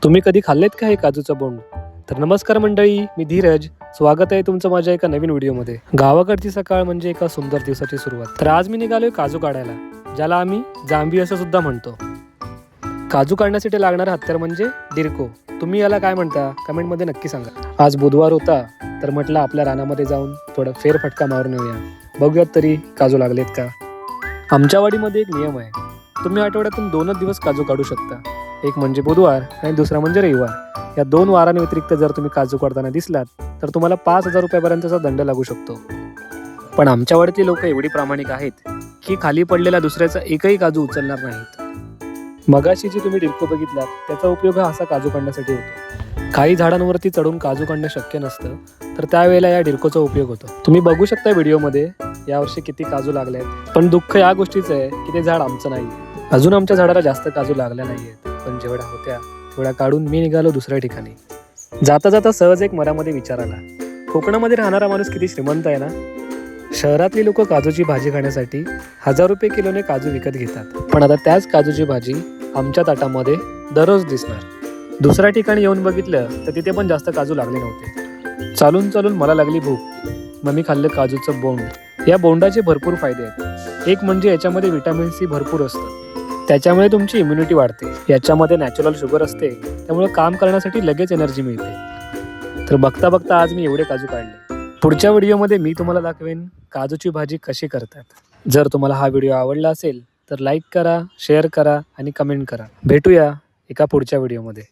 तुम्ही कधी खाल्लेत का हे काजूचं बोंड? तर नमस्कार मंडळी, मी धीरज. स्वागत आहे तुमचं माझ्या एका नवीन व्हिडिओमध्ये. गावाकडची सकाळ म्हणजे एका सुंदर दिवसाची सुरुवात. तर आज मी निघालोय काजू काढायला, ज्याला आम्ही जांभी असं सुद्धा म्हणतो. काजू काढण्यासाठी लागणारं हत्यार म्हणजे डिरको. तुम्ही याला काय म्हणता कमेंटमध्ये नक्की सांगा. आज बुधवार होता, तर म्हटलं आपल्या रानामध्ये जाऊन थोडं फेरफटका मारून येऊया. बघूयात तरी काजू लागलेत का. आमच्या वाडीमध्ये एक नियम आहे, तुम्ही आठवड्यातून 2च दिवस काजू काढू शकता. एक म्हणजे बुधवार आणि दुसरा म्हणजे रविवार. या 2 वारांव्यतिरिक्त जर तुम्ही काजू काढताना दिसलात तर तुम्हाला 5,000 रुपयापर्यंतचा दंड लागू शकतो. पण आमच्या वाडीतली लोक एवढी प्रामाणिक आहेत की खाली पडलेला दुसऱ्याचा एकही काजू उचलणार नाहीत. मगाशी जी तुम्ही डिरको बघितलात त्याचा उपयोग हा असा काजू काढण्यासाठी होतो. काही झाडांवरती चढून काजू काढणं शक्य नसतं, तर त्यावेळेला या डिरकोचा उपयोग होतो. तुम्ही बघू शकता व्हिडिओमध्ये यावर्षी किती काजू लागले आहेत. पण दुःख या गोष्टीचं आहे की ते झाड आमचं नाही. अजून आमच्या झाडाला जास्त काजू लागल्या नाहीयेत, पण जेवढ्या होत्या तेवढ्या काढून मी निघालो दुसऱ्या ठिकाणी. जाता जाता सहज एक मनामध्ये विचार आला, कोकणामध्ये राहणारा माणूस किती श्रीमंत आहे ना. शहरातली लोक काजूची भाजी खाण्यासाठी 1,000 रुपये किलोने काजू विकत घेतात, पण आता त्याच काजूची भाजी आमच्या ताटामध्ये दररोज दिसणार. दुसऱ्या ठिकाणी येऊन बघितलं तर तिथे पण जास्त काजू लागले नव्हते. चालून चालून मला लागली भूक, मग मी खाल्लं काजूचं बोंड. या बोंडाचे भरपूर फायदे आहेत. एक म्हणजे याच्यामध्ये व्हिटॅमिन सी भरपूर असतं, त्याच्यामुळे तुमची इम्युनिटी वाढते. याच्यामध्ये नॅचरल शुगर असते, त्यामुळे काम करण्यासाठी लगेच एनर्जी मिळते. तर बघता बघता आज मी एवढे काजू काढले. पुढच्या व्हिडिओमध्ये मी तुम्हाला दाखवेन काजूची भाजी कशी करतात. जर तुम्हाला हा व्हिडिओ आवडला असेल तर लाईक करा, शेअर करा आणि कमेंट करा. भेटूया एका पुढच्या व्हिडिओमध्ये.